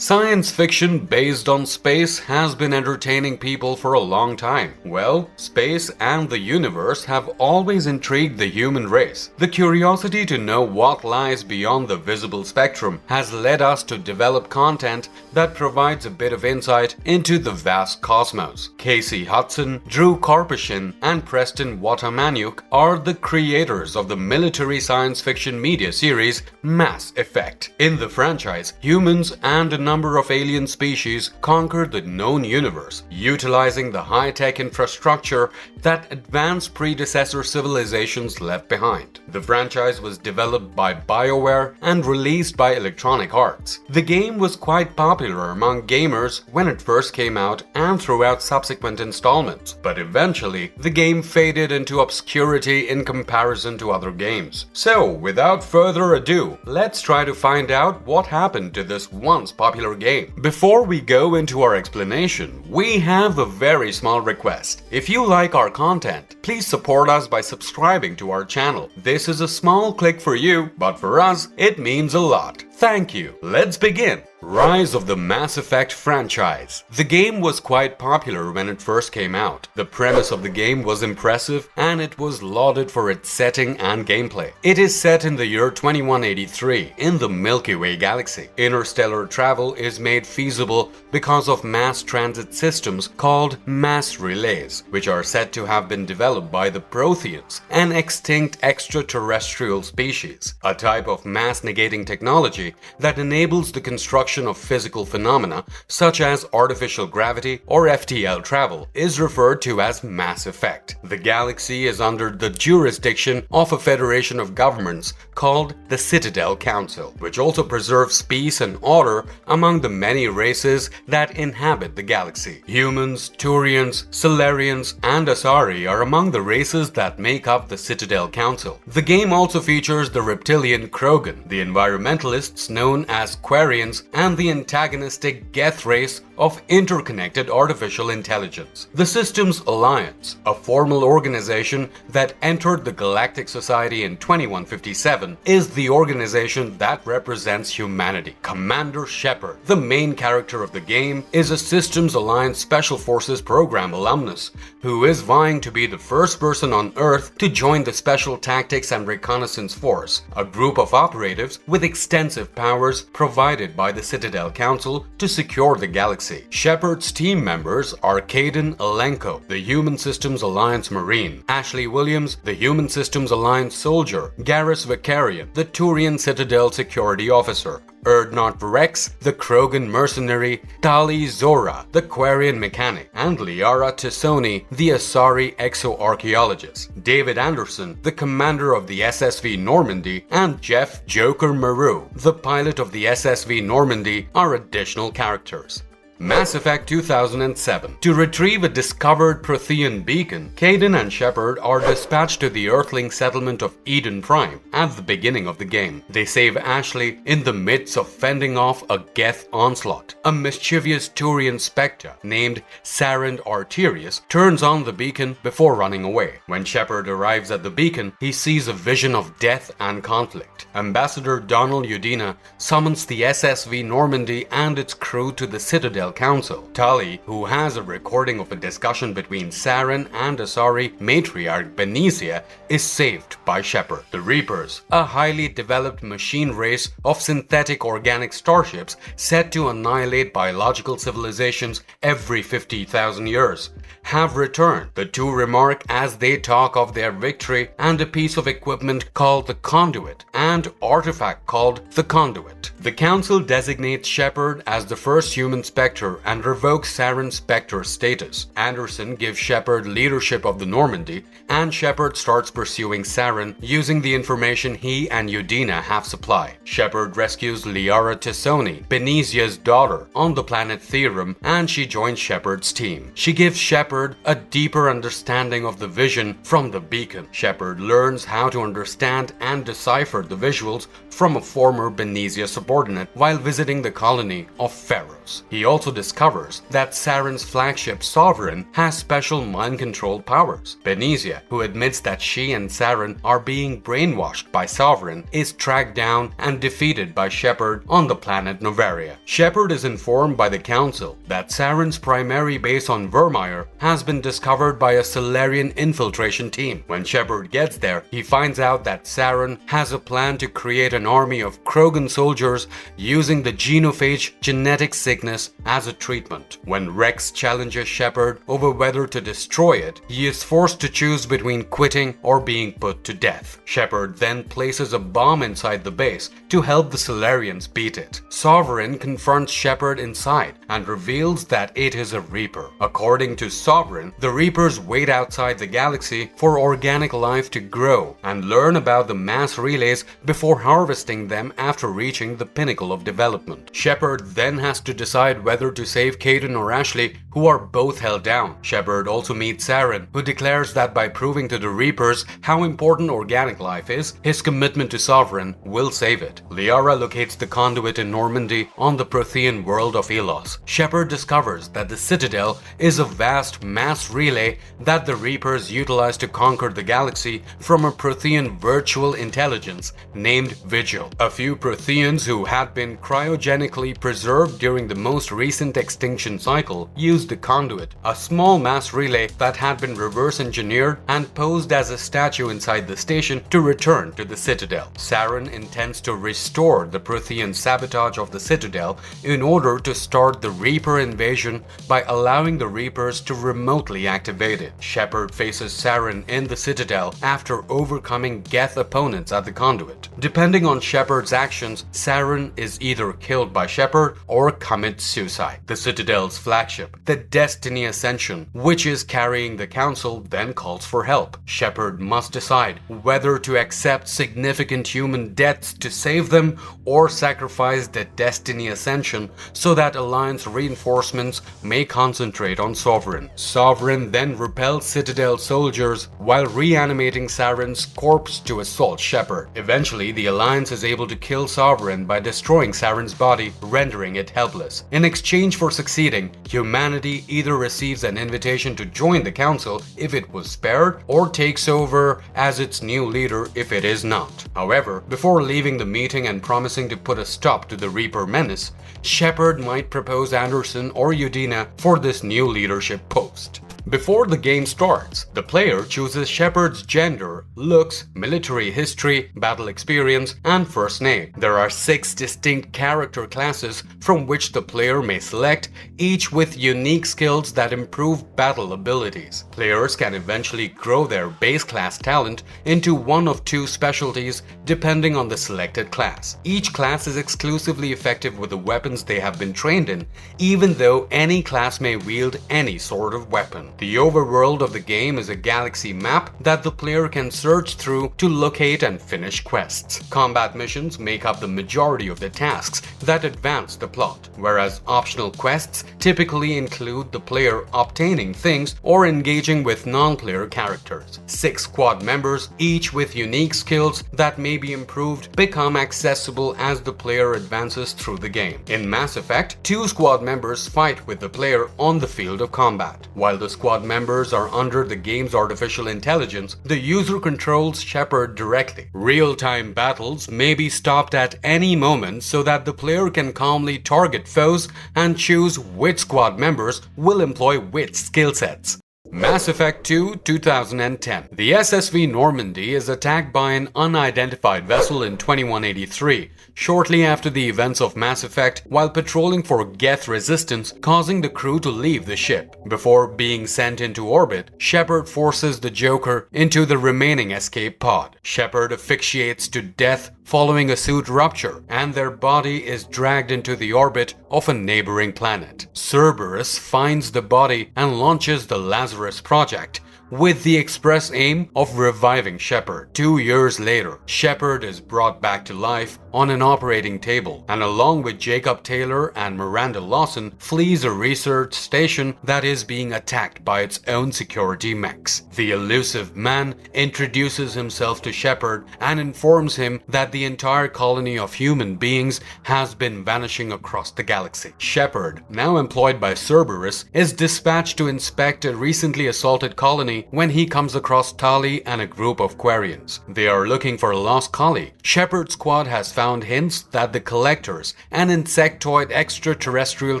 Science fiction based on space has been entertaining people for a long time. Well, space and the universe have always intrigued the human race. The curiosity to know what lies beyond the visible spectrum has led us to develop content that provides a bit of insight into the vast cosmos. Hudson, Drew Karpyshyn, and Preston Watamaniuk are the creators of the military science fiction media series Mass Effect. In the franchise, humans and a number of alien species conquered the known universe, utilizing the high-tech infrastructure that advanced predecessor civilizations left behind. The franchise was developed by BioWare and released by Electronic Arts. The game was quite popular among gamers when it first came out and throughout subsequent installments, but eventually the game faded into obscurity in comparison to other games. So, without further ado, let's try to find out what happened to this once popular game. Before we go into our explanation, we have a very small request. If you like our content, please support us by subscribing to our channel. This is a small click for you, but for us, it means a lot. Thank you. Let's begin. Rise of the Mass Effect franchise. The game was quite popular when it first came out. The premise of the game was impressive and it was lauded for its setting and gameplay. It is set in the year 2183 in the Milky Way galaxy. Interstellar travel is made feasible because of mass transit systems called mass relays, which are said to have been developed by the Protheans, an extinct extraterrestrial species, a type of mass negating technology that enables the construction of physical phenomena such as artificial gravity or FTL travel is referred to as Mass Effect. The galaxy is under the jurisdiction of a federation of governments called the Citadel Council, which also preserves peace and order among the many races that inhabit the galaxy. Humans, Turians, Solarians, and Asari are among the races that make up the Citadel Council. The game also features the reptilian Krogan, the environmentalists known as Quarians, and the antagonistic Geth race of interconnected artificial intelligence. The Systems Alliance, a formal organization that entered the Galactic Society in 2157, is the organization that represents humanity. Commander Shepard, the main character of the game, is a Systems Alliance Special Forces program alumnus who is vying to be the first person on Earth to join the Special Tactics and Reconnaissance Force, a group of operatives with extensive powers provided by the Citadel Council to secure the galaxy. Shepard's team members are Kaidan Alenko, the Human Systems Alliance Marine, Ashley Williams, the Human Systems Alliance Soldier, Garrus Vakarian, the Turian Citadel Security Officer, Erdnot Rex, the Krogan mercenary, Tali Zora, the Quarian mechanic, and Liara Tissoni, the Asari exoarchaeologist. David Anderson, the commander of the SSV Normandy, and Jeff Joker Maru, the pilot of the SSV Normandy, are additional characters. Mass Effect 2007. To retrieve a discovered Prothean beacon, Kaidan and Shepard are dispatched to the Earthling settlement of Eden Prime at the beginning of the game. They save Ashley in the midst of fending off a Geth onslaught. A mischievous Turian Spectre named Sarand Arterius turns on the beacon before running away. When Shepard arrives at the beacon, he sees a vision of death and conflict. Ambassador Donald Udina summons the SSV Normandy and its crew to the Citadel Council. Tali, who has a recording of a discussion between Saren and Asari matriarch Benicia, is saved by Shepard. The Reapers, a highly developed machine race of synthetic organic starships set to annihilate biological civilizations every 50,000 years, have returned. The two remark as they talk of their victory and a piece of equipment called the Conduit and artifact called the Conduit. The Council designates Shepard as the first human Spectre and revokes Saren's Spectre status. Anderson gives Shepard leadership of the Normandy, and Shepard starts pursuing Saren using the information he and Udina have supplied. Shepard rescues Liara Tissoni, Benicia's daughter, on the planet Therum, and she joins Shepard's team. She gives Shepard a deeper understanding of the vision from the beacon. Shepard learns how to understand and decipher the visuals from a former Benezia subordinate while visiting the colony of Pharaohs. He also discovers that Saren's flagship Sovereign has special mind-control powers. Benezia, who admits that she and Saren are being brainwashed by Sovereign, is tracked down and defeated by Shepard on the planet Novaria. Shepard is informed by the Council that Saren's primary base on Vermeer has been discovered by a Solarian infiltration team. When Shepard gets there, he finds out that Saren has a plan to create an army of Krogan soldiers using the genophage genetic sickness as a treatment. When Rex challenges Shepard over whether to destroy it, he is forced to choose between quitting or being put to death. Shepard then places a bomb inside the base to help the Solarians beat it. Sovereign confronts Shepard inside and reveals that it is a Reaper. According to Sovereign, the Reapers wait outside the galaxy for organic life to grow and learn about the mass relays before harvesting them after reaching the pinnacle of development. Shepard then has to decide whether to save Kaidan or Ashley, who are both held down. Shepard also meets Saren, who declares that by proving to the Reapers how important organic life is, his commitment to Sovereign will save it. Liara locates the conduit in Normandy on the Prothean world of Elos. Shepard discovers that the Citadel is a vast mass relay that the Reapers utilize to conquer the galaxy from a Prothean virtual intelligence named Vigil. A few Protheans who had been cryogenically preserved during the most recent extinction cycle used the conduit, a small mass relay that had been reverse engineered and posed as a statue inside the station to return to the Citadel. Saren intends to restore the Prothean sabotage of the Citadel in order to start the Reaper invasion by allowing the Reapers to remotely activate it. Shepard faces Saren in the Citadel after overcoming Geth opponents at the conduit. Depending on Shepard's actions, Saren is either killed by Shepard or commits suicide. The Citadel's flagship, the Destiny Ascension, which is carrying the Council, then calls for help. Shepard must decide whether to accept significant human deaths to save them or sacrifice the Destiny Ascension so that Alliance reinforcements may concentrate on Sovereign. Sovereign then repels Citadel soldiers while reanimating Saren's corpse to assault Shepard. Eventually, the Alliance is able to kill Sovereign by destroying Saren's body, rendering it helpless. In exchange for succeeding, humanity either receives an invitation to join the Council if it was spared, or takes over as its new leader if it is not. However, before leaving the meeting and promising to put a stop to the Reaper menace, Shepard might propose Anderson or Udina for this new leadership post. Before the game starts, the player chooses Shepard's gender, looks, military history, battle experience, and first name. There are 6 distinct character classes from which the player may select, each with unique skills that improve battle abilities. Players can eventually grow their base class talent into one of 2 specialties depending on the selected class. Each class is exclusively effective with the weapons they have been trained in, even though any class may wield any sort of weapon. The overworld of the game is a galaxy map that the player can search through to locate and finish quests. Combat missions make up the majority of the tasks that advance the plot, whereas optional quests typically include the player obtaining things or engaging with non-player characters. 6 squad members, each with unique skills that may be improved, become accessible as the player advances through the game. In Mass Effect, 2 squad members fight with the player on the field of combat. While the squad members are under the game's artificial intelligence, the user controls Shepard directly. Real-time battles may be stopped at any moment so that the player can calmly target foes and choose which squad members will employ which skill sets. Mass Effect 2 2010. The SSV Normandy is attacked by an unidentified vessel in 2183, shortly after the events of Mass Effect, while patrolling for Geth resistance, causing the crew to leave the ship. Before being sent into orbit, Shepard forces the Joker into the remaining escape pod. Shepard asphyxiates to death following a suit rupture, and their body is dragged into the orbit of a neighboring planet. Cerberus finds the body and launches the Lazarus Project, with the express aim of reviving Shepard. 2 years later, Shepard is brought back to life on an operating table, and along with Jacob Taylor and Miranda Lawson, flees a research station that is being attacked by its own security mechs. The elusive man introduces himself to Shepard and informs him that the entire colony of human beings has been vanishing across the galaxy. Shepard, now employed by Cerberus, is dispatched to inspect a recently assaulted colony when he comes across Tali and a group of Quarians. They are looking for a lost collie. Shepard's squad has found hints that the Collectors, an insectoid extraterrestrial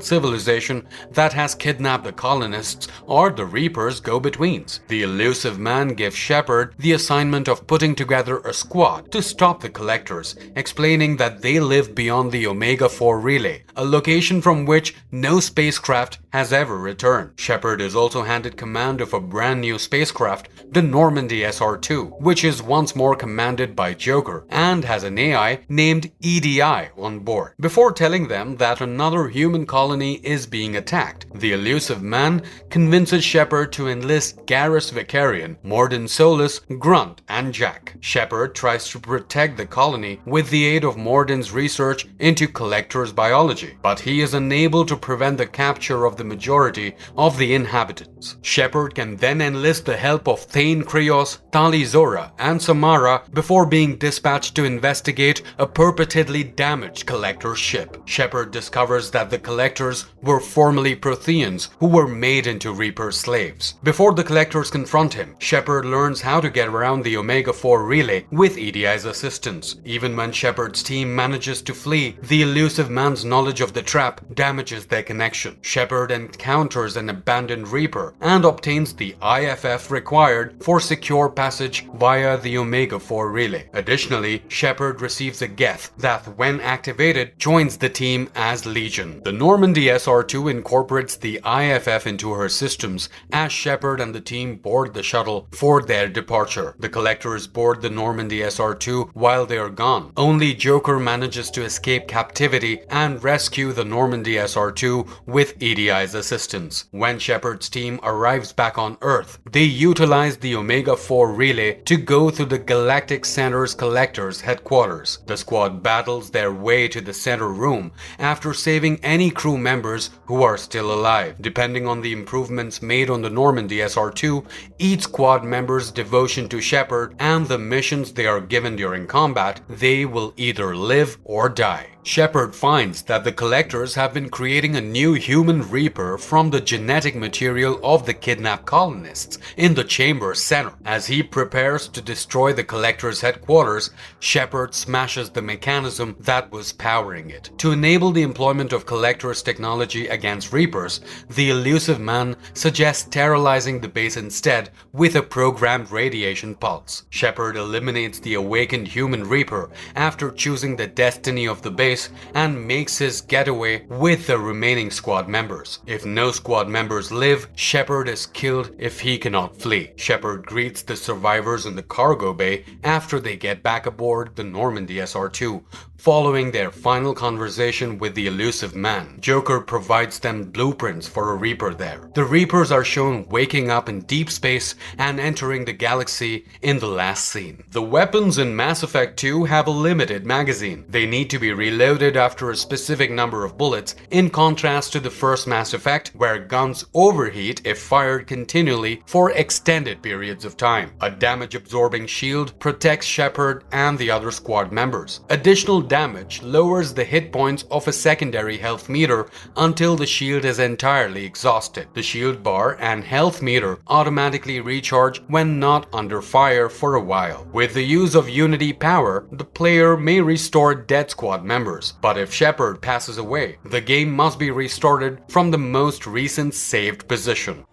civilization that has kidnapped the colonists, are the Reaper's go-betweens. The elusive man gives Shepard the assignment of putting together a squad to stop the Collectors, explaining that they live beyond the Omega-4 relay, a location from which no spacecraft has ever returned. Shepard is also handed command of a brand new spacecraft, the Normandy SR-2, which is once more commanded by Joker and has an AI named EDI on board. Before telling them that another human colony is being attacked, the elusive man convinces Shepard to enlist Garrus Vicarian, Mordin Solus, Grunt, and Jack. Shepard tries to protect the colony with the aid of Mordin's research into Collector's biology, but he is unable to prevent the capture of the majority of the inhabitants. Shepard can then enlist the help of Thane Krios, Tali Zora, and Samara before being dispatched to investigate a purportedly damaged Collector ship. Shepard discovers that the Collectors were formerly Protheans who were made into Reaper slaves. Before the Collectors confront him, Shepard learns how to get around the Omega-4 relay with EDI's assistance. Even when Shepard's team manages to flee, the elusive man's knowledge of the trap damages their connection. Shepard encounters an abandoned Reaper and obtains the IFF required for secure passage via the Omega-4 relay. Additionally, Shepard receives a Geth that, when activated, joins the team as Legion. The Normandy SR-2 incorporates the IFF into her systems as Shepard and the team board the shuttle for their departure. The Collectors board the Normandy SR-2 while they are gone. Only Joker manages to escape captivity and rescue the Normandy SR-2 with EDI's assistance. When Shepard's team arrives back on Earth, they utilize the Omega-4 relay to go to the Galactic Center's Collectors headquarters. The squad battles their way to the center room after saving any crew members who are still alive. Depending on the improvements made on the Normandy SR-2, each squad member's devotion to Shepard, and the missions they are given during combat, they will either live or die. Shepard finds that the Collectors have been creating a new human Reaper from the genetic material of the kidnapped colonists in the chamber's center. As he prepares to destroy the Collectors' headquarters, Shepard smashes the mechanism that was powering it. To enable the employment of Collectors' technology against Reapers, the elusive man suggests sterilizing the base instead with a programmed radiation pulse. Shepard eliminates the awakened human Reaper after choosing the destiny of the base and makes his getaway with the remaining squad members. If no squad members live, Shepard is killed if he cannot flee. Shepard greets the survivors in the cargo bay after they get back aboard the Normandy SR-2, following their final conversation with the elusive man. Joker provides them blueprints for a Reaper there. The Reapers are shown waking up in deep space and entering the galaxy in the last scene. The weapons in Mass Effect 2 have a limited magazine. They need to be reloaded after a specific number of bullets, in contrast to the first Mass Effect, where guns overheat if fired continually for extended periods of time. A damage-absorbing shield protects Shepard and the other squad members. Additional damage lowers the hit points of a secondary health meter until the shield is entirely exhausted. The shield bar and health meter automatically recharge when not under fire for a while. With the use of Unity power, the player may restore dead squad members, but if Shepard passes away, the game must be restarted from the most recent saved position.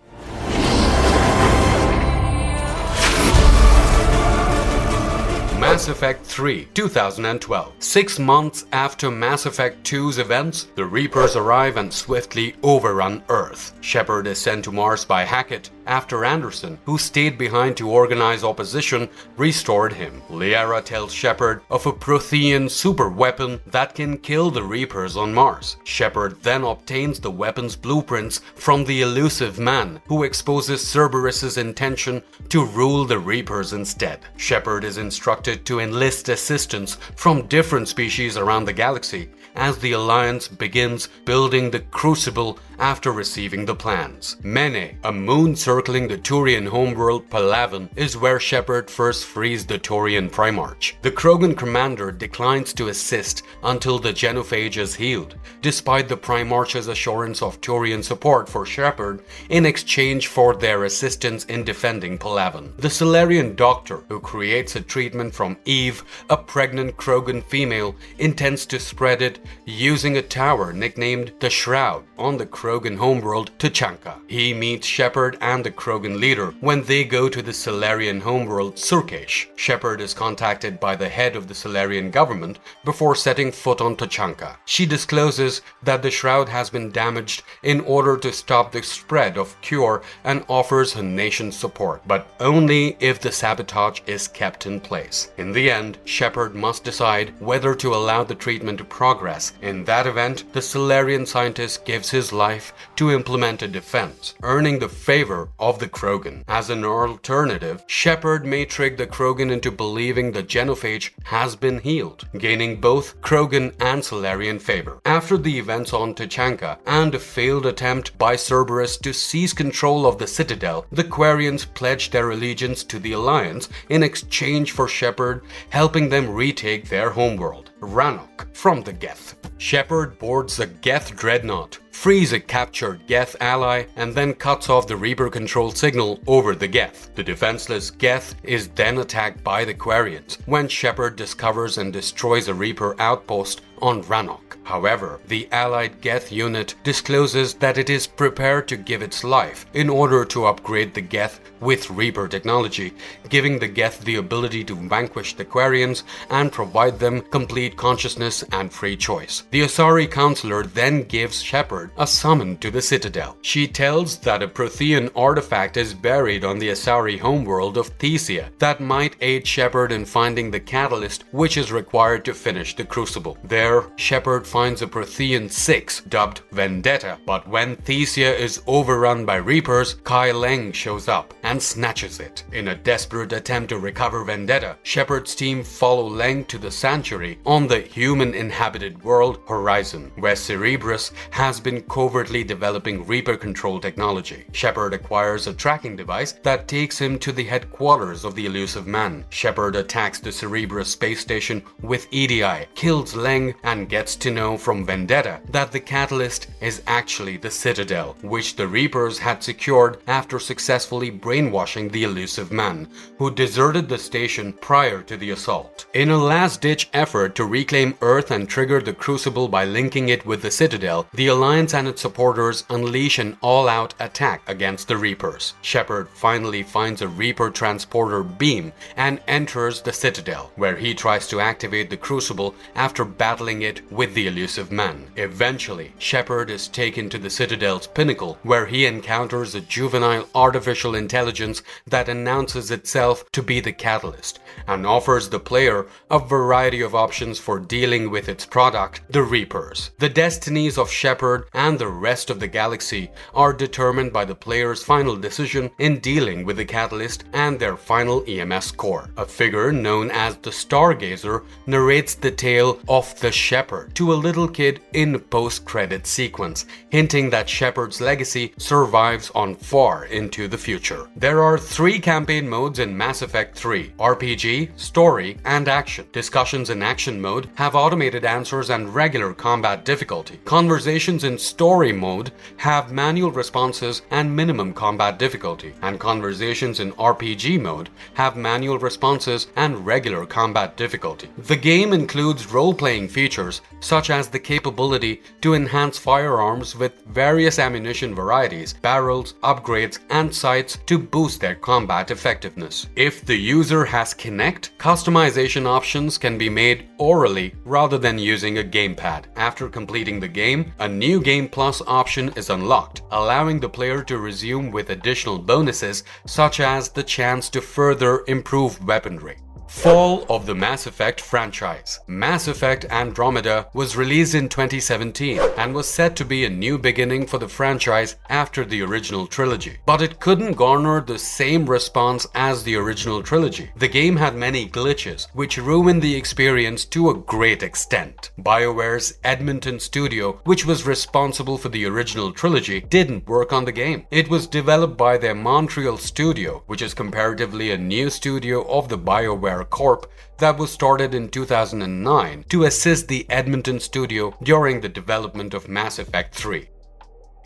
Mass Effect 3, 2012. 6 months after Mass Effect 2's events, the Reapers arrive and swiftly overrun Earth. Shepard is sent to Mars by Hackett, after Anderson, who stayed behind to organize opposition, restored him. Liara tells Shepard of a Prothean super weapon that can kill the Reapers on Mars. Shepard then obtains the weapon's blueprints from the elusive man, who exposes Cerberus's intention to rule the Reapers instead. Shepard is instructed to enlist assistance from different species around the galaxy as the Alliance begins building the Crucible after receiving the plans. Mene, a moon circling the Turian homeworld Palaven, is where Shepard first frees the Turian Primarch. The Krogan commander declines to assist until the genophage is healed, despite the Primarch's assurance of Turian support for Shepard in exchange for their assistance in defending Palaven. The Salarian doctor, who creates a treatment from Eve, a pregnant Krogan female, intends to spread it using a tower nicknamed the Shroud on the Krogan homeworld Tuchanka. He meets Shepard and the Krogan leader when they go to the Salarian homeworld Surkesh. Shepard is contacted by the head of the Salarian government before setting foot on Tuchanka. She discloses that the Shroud has been damaged in order to stop the spread of cure and offers her nation's support, but only if the sabotage is kept in place. In the end, Shepard must decide whether to allow the treatment to progress. In that event, the Salarian scientist gives his life to implement a defense, earning the favor of the Krogan. As an alternative, Shepard may trick the Krogan into believing the genophage has been healed, gaining both Krogan and Salarian favor. After the events on Tuchanka and a failed attempt by Cerberus to seize control of the Citadel, the Quarians pledged their allegiance to the Alliance in exchange for Shepard helping them retake their homeworld, Rannoch, from the Geth. Shepard boards a Geth dreadnought, frees a captured Geth ally, and then cuts off the Reaper control signal over the Geth. The defenseless Geth is then attacked by the Quarians when Shepard discovers and destroys a Reaper outpost on Rannoch. However, the allied Geth unit discloses that it is prepared to give its life in order to upgrade the Geth with Reaper technology, giving the Geth the ability to vanquish the Quarians and provide them complete consciousness and free choice. The Asari counselor then gives Shepard a summon to the Citadel. She tells that a Prothean artifact is buried on the Asari homeworld of Thesia that might aid Shepard in finding the catalyst which is required to finish the Crucible. There, Shepard finds a Prothean 6 dubbed Vendetta, but when Thesia is overrun by Reapers, Kai Leng shows up and snatches it. In a desperate attempt to recover Vendetta, Shepard's team follow Leng to the sanctuary on the human-inhabited world Horizon, where Cerebrus has been covertly developing Reaper control technology. Shepard acquires a tracking device that takes him to the headquarters of the elusive man. Shepard attacks the Cerebrus space station with EDI, kills Leng, and gets to know from Vendetta that the catalyst is actually the Citadel, which the Reapers had secured after successfully brainwashing the elusive man, who deserted the station prior to the assault. In a last-ditch effort to reclaim Earth and trigger the Crucible by linking it with the Citadel, the Alliance and its supporters unleash an all-out attack against the Reapers. Shepard finally finds a Reaper transporter beam and enters the Citadel, where he tries to activate the Crucible after battling it with the elusive man. Eventually, Shepard is taken to the Citadel's pinnacle, where he encounters a juvenile artificial intelligence that announces itself to be the catalyst and offers the player a variety of options for dealing with its product, the Reapers. The destinies of Shepard and the rest of the galaxy are determined by the player's final decision in dealing with the catalyst and their final EMS score. A figure known as the Stargazer narrates the tale of the Shepard to a little kid in the post-credit sequence, hinting that Shepard's legacy survives on far into the future. There are 3 campaign modes in Mass Effect 3: RPG, Story, and Action. Discussions in Action mode have automated answers and regular combat difficulty. Conversations in Story mode have manual responses and minimum combat difficulty, and conversations in RPG mode have manual responses and regular combat difficulty. The game includes role-playing features such as the capability to enhance firearms with various ammunition varieties, barrels, upgrades, and sights to boost their combat effectiveness. If the user has Kinect, customization options can be made orally rather than using a gamepad. After completing the game, a new Game Plus option is unlocked, allowing the player to resume with additional bonuses such as the chance to further improve weaponry. Fall of the Mass Effect franchise. Mass Effect Andromeda was released in 2017 and was said to be a new beginning for the franchise after the original trilogy. But it couldn't garner the same response as the original trilogy. The game had many glitches, which ruined the experience to a great extent. BioWare's Edmonton studio, which was responsible for the original trilogy, didn't work on the game. It was developed by their Montreal studio, which is comparatively a new studio of the BioWare Corp that was started in 2009 to assist the Edmonton studio during the development of Mass Effect 3.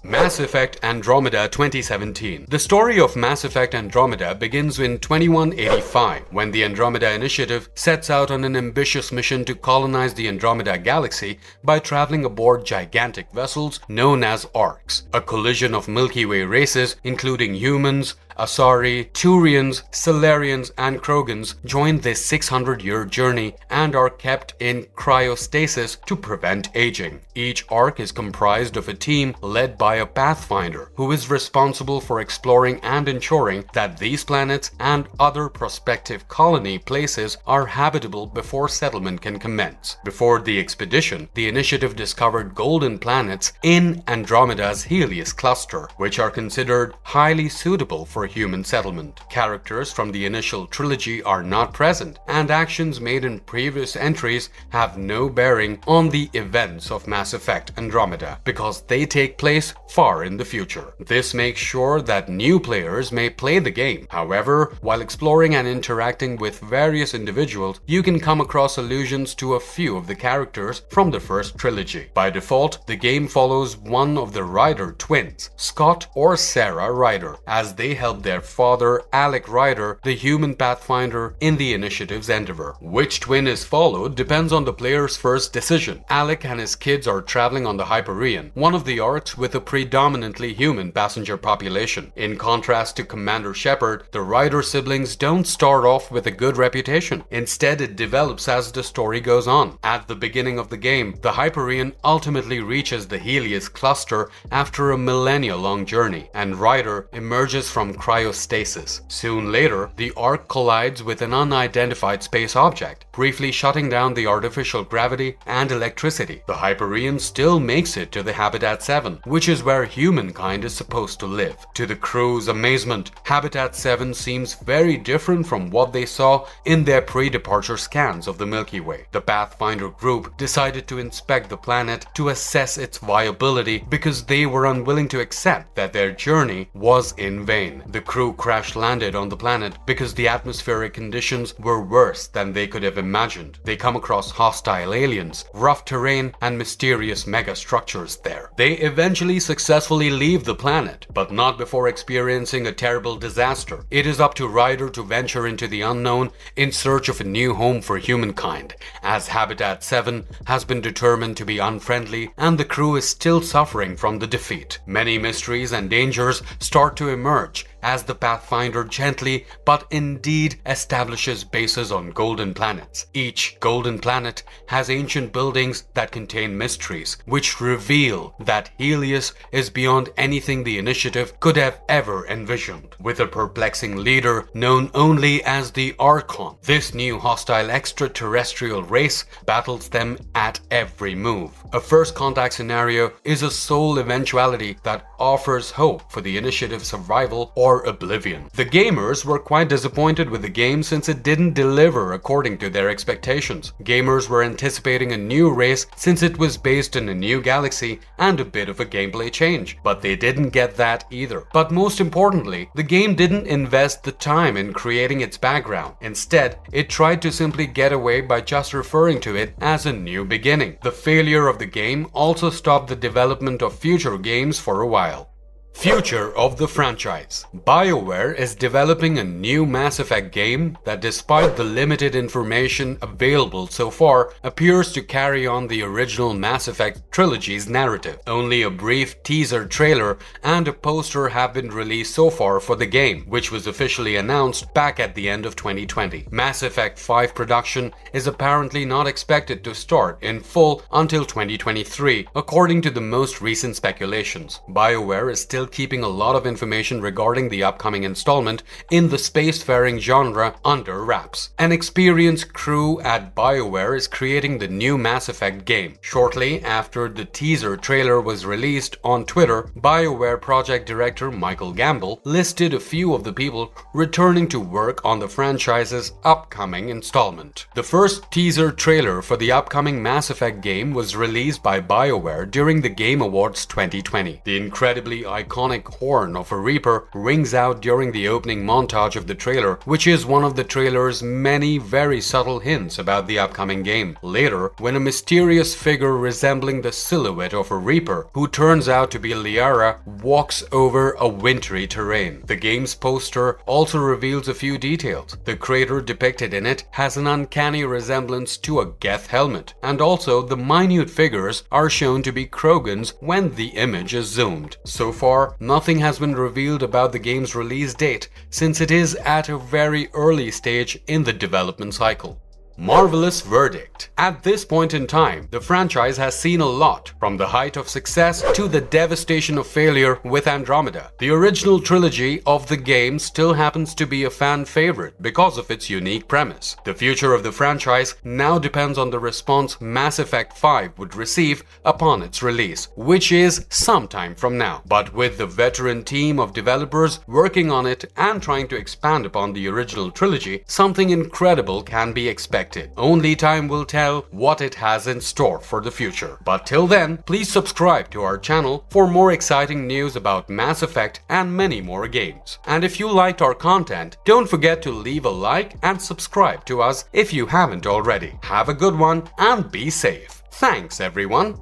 Mass Effect Andromeda 2017. The story of Mass Effect Andromeda begins in 2185 when the Andromeda Initiative sets out on an ambitious mission to colonize the Andromeda galaxy by traveling aboard gigantic vessels known as arcs. A collision of Milky Way races including humans, Asari, Turians, Salarians, and Krogans join this 600-year journey and are kept in cryostasis to prevent aging. Each arc is comprised of a team led by a Pathfinder who is responsible for exploring and ensuring that these planets and other prospective colony places are habitable before settlement can commence. Before the expedition, the initiative discovered golden planets in Andromeda's Helios cluster, which are considered highly suitable for human settlement. Characters from the initial trilogy are not present, and actions made in previous entries have no bearing on the events of Mass Effect Andromeda because they take place far in the future. This makes sure that new players may play the game. However, while exploring and interacting with various individuals, you can come across allusions to a few of the characters from the first trilogy. By default, the game follows one of the Ryder twins, Scott or Sarah Ryder, as they help their father, Alec Ryder, the human Pathfinder, in the initiative's endeavor. Which twin is followed depends on the player's first decision. Alec and his kids are traveling on the Hyperion, one of the arcs with a predominantly human passenger population. In contrast to Commander Shepard, the Ryder siblings don't start off with a good reputation. Instead, it develops as the story goes on. At the beginning of the game, the Hyperion ultimately reaches the Helios cluster after a millennia-long journey, and Ryder emerges from cryostasis. Soon later, the arc collides with an unidentified space object, briefly shutting down the artificial gravity and electricity. The Hyperion still makes it to the Habitat 7, which is where humankind is supposed to live. To the crew's amazement, Habitat 7 seems very different from what they saw in their pre-departure scans of the Milky Way. The Pathfinder group decided to inspect the planet to assess its viability because they were unwilling to accept that their journey was in vain. The crew crash-landed on the planet because the atmospheric conditions were worse than they could have imagined. They come across hostile aliens, rough terrain, and mysterious megastructures there. They eventually successfully leave the planet, but not before experiencing a terrible disaster. It is up to Ryder to venture into the unknown in search of a new home for humankind, as Habitat 7 has been determined to be unfriendly and the crew is still suffering from the defeat. Many mysteries and dangers start to emerge as the Pathfinder gently but indeed establishes bases on golden planets. Each golden planet has ancient buildings that contain mysteries, which reveal that Helios is beyond anything the initiative could have ever envisioned. With a perplexing leader known only as the Archon, this new hostile extraterrestrial race battles them at every move. A first contact scenario is a sole eventuality that offers hope for the initiative's survival or oblivion. The gamers were quite disappointed with the game since it didn't deliver according to their expectations. Gamers were anticipating a new race since it was based in a new galaxy and a bit of a gameplay change, but they didn't get that either. But most importantly, the game didn't invest the time in creating its background. Instead, it tried to simply get away by just referring to it as a new beginning. The failure of the game also stopped the development of future games for a while. Future of the franchise. BioWare is developing a new Mass Effect game that, despite the limited information available so far, appears to carry on the original Mass Effect trilogy's narrative. Only a brief teaser trailer and a poster have been released so far for the game, which was officially announced back at the end of 2020. Mass Effect 5 production is apparently not expected to start in full until 2023, according to the most recent speculations. BioWare is still keeping a lot of information regarding the upcoming installment in the spacefaring genre under wraps. An experienced crew at BioWare is creating the new Mass Effect game. Shortly after the teaser trailer was released on Twitter, BioWare project director Michael Gamble listed a few of the people returning to work on the franchise's upcoming installment. The first teaser trailer for the upcoming Mass Effect game was released by BioWare during the Game Awards 2020. The incredibly iconic horn of a Reaper rings out during the opening montage of the trailer, which is one of the trailer's many very subtle hints about the upcoming game. Later, when a mysterious figure resembling the silhouette of a Reaper, who turns out to be Liara, walks over a wintry terrain. The game's poster also reveals a few details. The crater depicted in it has an uncanny resemblance to a Geth helmet, and also the minute figures are shown to be Krogans when the image is zoomed. So far, nothing has been revealed about the game's release date, since it is at a very early stage in the development cycle. Marvelous verdict. At this point in time, the franchise has seen a lot, from the height of success to the devastation of failure with Andromeda. The original trilogy of the game still happens to be a fan favorite because of its unique premise. The future of the franchise now depends on the response Mass Effect 5 would receive upon its release, which is sometime from now. But with the veteran team of developers working on it and trying to expand upon the original trilogy, something incredible can be expected. Only time will tell what it has in store for the future. But till then, please subscribe to our channel for more exciting news about Mass Effect and many more games. And if you liked our content, don't forget to leave a like and subscribe to us if you haven't already. Have a good one and be safe. Thanks everyone.